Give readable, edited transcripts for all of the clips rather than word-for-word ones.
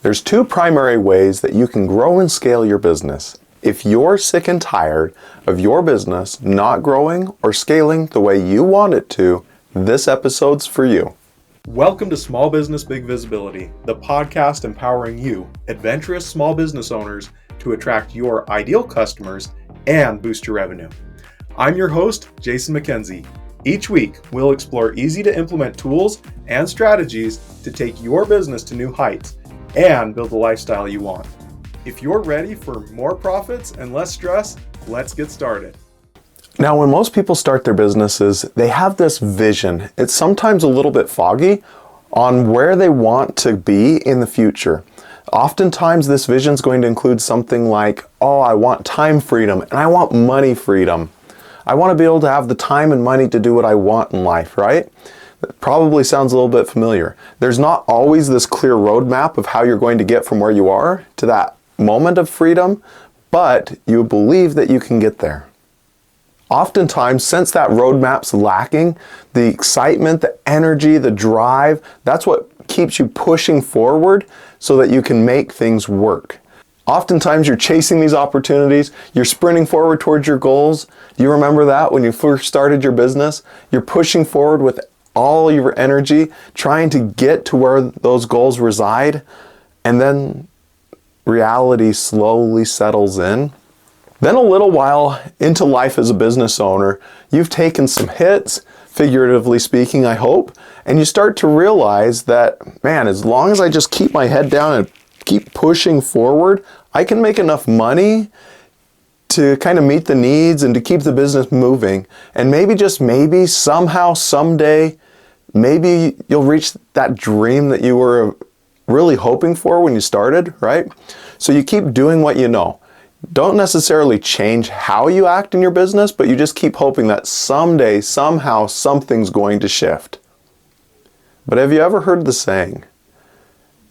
There's two primary ways that you can grow and scale your business. If you're sick and tired of your business not growing or scaling the way you want it to, this episode's for you. Welcome to Small Business Big Visibility, the podcast empowering you, adventurous small business owners, to attract your ideal customers and boost your revenue. I'm your host, Jason McKenzie. Each week, we'll explore easy-to-implement tools and strategies to take your business to new heights and build the lifestyle you want. If you're ready for more profits and less stress, let's get started. Now, when most people start their businesses, they have this vision. It's sometimes a little bit foggy on where they want to be in the future. Oftentimes, this vision is going to include something like, I want time freedom and I want money freedom. I want to be able to have the time and money to do what I want in life, right? That probably sounds a little bit familiar. There's not always this clear roadmap of how you're going to get from where you are to that moment of freedom, but you believe that you can get there. Oftentimes, since that roadmap's lacking, the excitement, the energy, the drive, that's what keeps you pushing forward so that you can make things work. Oftentimes, you're chasing these opportunities, you're sprinting forward towards your goals. Do you remember that when you first started your business? You're pushing forward with all your energy, trying to get to where those goals reside, and then reality slowly settles in. Then a little while into life as a business owner, you've taken some hits, figuratively speaking, I hope, and you start to realize that, man, as long as I just keep my head down and keep pushing forward, I can make enough money to kind of meet the needs and to keep the business moving. And maybe, just maybe, somehow, someday, maybe you'll reach that dream that you were really hoping for when you started, right? So you keep doing what you know. Don't necessarily change how you act in your business, but you just keep hoping that someday, somehow, something's going to shift. But have you ever heard the saying,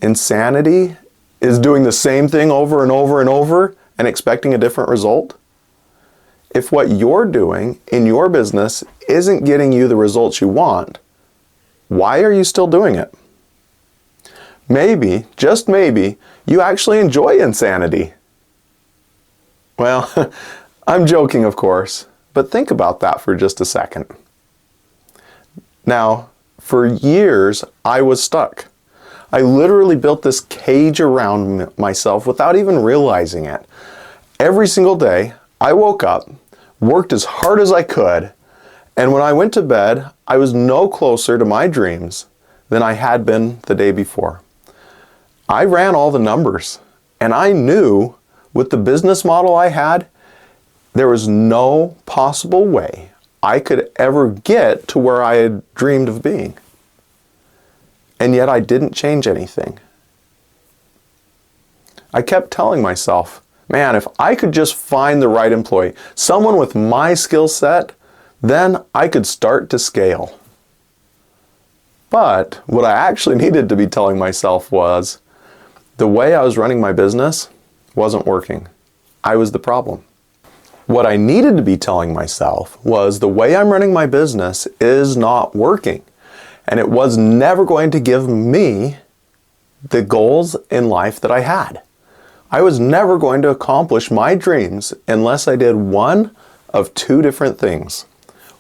insanity is doing the same thing over and over and over and expecting a different result? If what you're doing in your business isn't getting you the results you want, why are you still doing it? Maybe, just maybe, you actually enjoy insanity. Well, I'm joking, of course, but think about that for just a second. Now, for years, I was stuck. I literally built this cage around myself without even realizing it. Every single day, I woke up, worked as hard as I could, and when I went to bed, I was no closer to my dreams than I had been the day before. I ran all the numbers, and I knew with the business model I had, there was no possible way I could ever get to where I had dreamed of being. And yet I didn't change anything. I kept telling myself, man, if I could just find the right employee, someone with my skill set, then I could start to scale. But what I actually needed to be telling myself was, the way I was running my business wasn't working. I was the problem. What I needed to be telling myself was, the way I'm running my business is not working. And it was never going to give me the goals in life that I had. I was never going to accomplish my dreams unless I did one of two different things.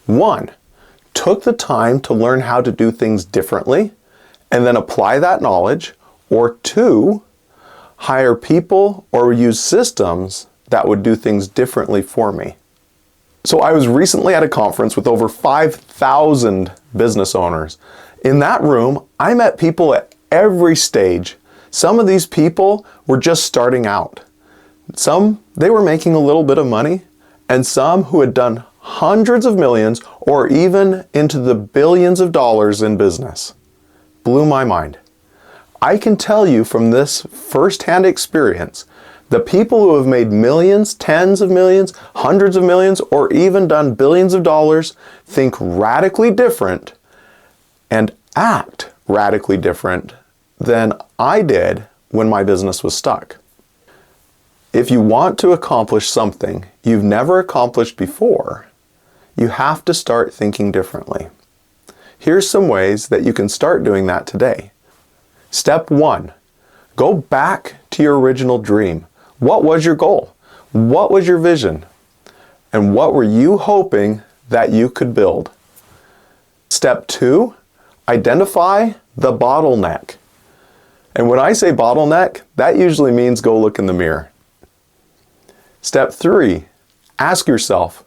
One, took the time to learn how to do things differently and then apply that knowledge. Or two, hire people or use systems that would do things differently for me. So I was recently at a conference with over 5,000 business owners. In that room, I met people at every stage. Some of these people were just starting out. Some, they were making a little bit of money, and some who had done hundreds of millions or even into the billions of dollars in business. Blew my mind. I can tell you from this firsthand experience, the people who have made millions, tens of millions, hundreds of millions, or even done billions of dollars think radically different and act radically different than I did when my business was stuck. If you want to accomplish something you've never accomplished before, you have to start thinking differently. Here's some ways that you can start doing that today. Step 1, Go back to your original dream. What was your goal? What was your vision? And what were you hoping that you could build? Step 2, identify the bottleneck. And when I say bottleneck, that usually means go look in the mirror. Step 3, ask yourself,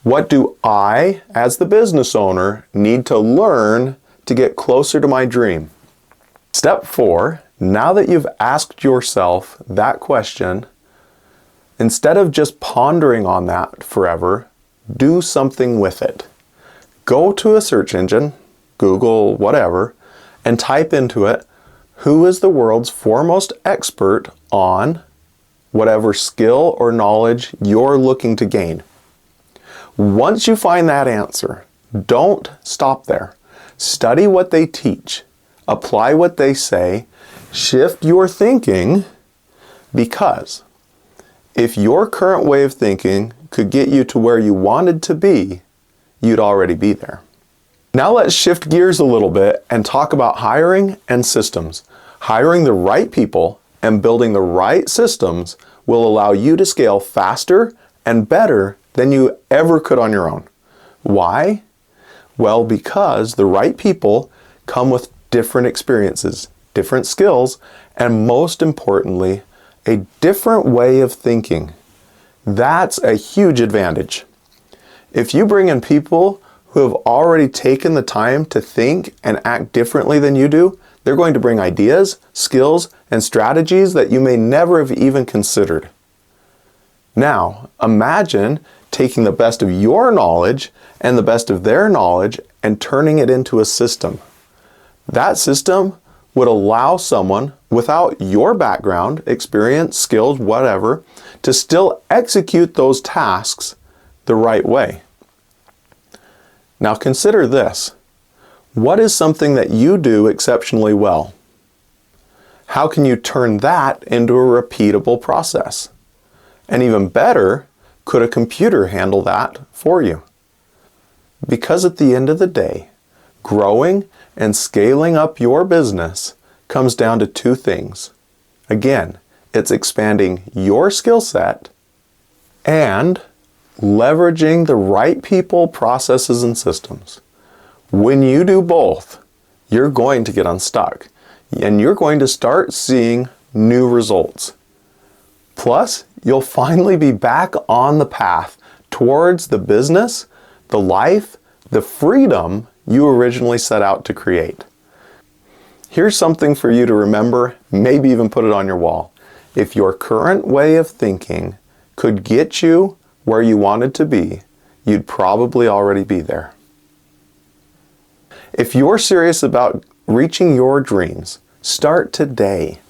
what do I, as the business owner, need to learn to get closer to my dream? Step 4, now that you've asked yourself that question, instead of just pondering on that forever, do something with it. Go to a search engine, Google, whatever, and type into it, who is the world's foremost expert on whatever skill or knowledge you're looking to gain. Once you find that answer, don't stop there. Study what they teach, apply what they say, shift your thinking, because if your current way of thinking could get you to where you wanted to be, you'd already be there. Now let's shift gears a little bit and talk about hiring and systems. Hiring the right people and building the right systems will allow you to scale faster and better than you ever could on your own. Why? Well, because the right people come with different experiences, different skills, and most importantly, a different way of thinking. That's a huge advantage. If you bring in people who have already taken the time to think and act differently than you do, they're going to bring ideas, skills, and strategies that you may never have even considered. Now, imagine taking the best of your knowledge and the best of their knowledge and turning it into a system. That system would allow someone without your background, experience, skills, whatever, to still execute those tasks the right way. Now consider this. What is something that you do exceptionally well? How can you turn that into a repeatable process? And even better, could a computer handle that for you? Because at the end of the day, growing and scaling up your business comes down to two things. Again, it's expanding your skill set and leveraging the right people, processes, and systems. When you do both, you're going to get unstuck and you're going to start seeing new results. Plus, you'll finally be back on the path towards the business, the life, the freedom you originally set out to create. Here's something for you to remember, maybe even put it on your wall. If your current way of thinking could get you where you wanted to be, you'd probably already be there. If you're serious about reaching your dreams, start today.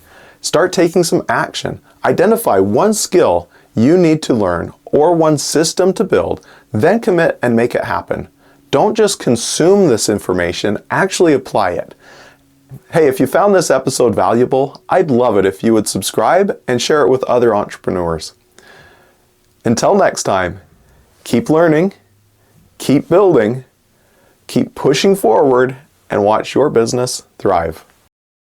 Start taking some action. Identify one skill you need to learn or one system to build, then commit and make it happen. Don't just consume this information, actually apply it. Hey, if you found this episode valuable, I'd love it if you would subscribe and share it with other entrepreneurs. Until next time, keep learning, keep building, keep pushing forward, and watch your business thrive.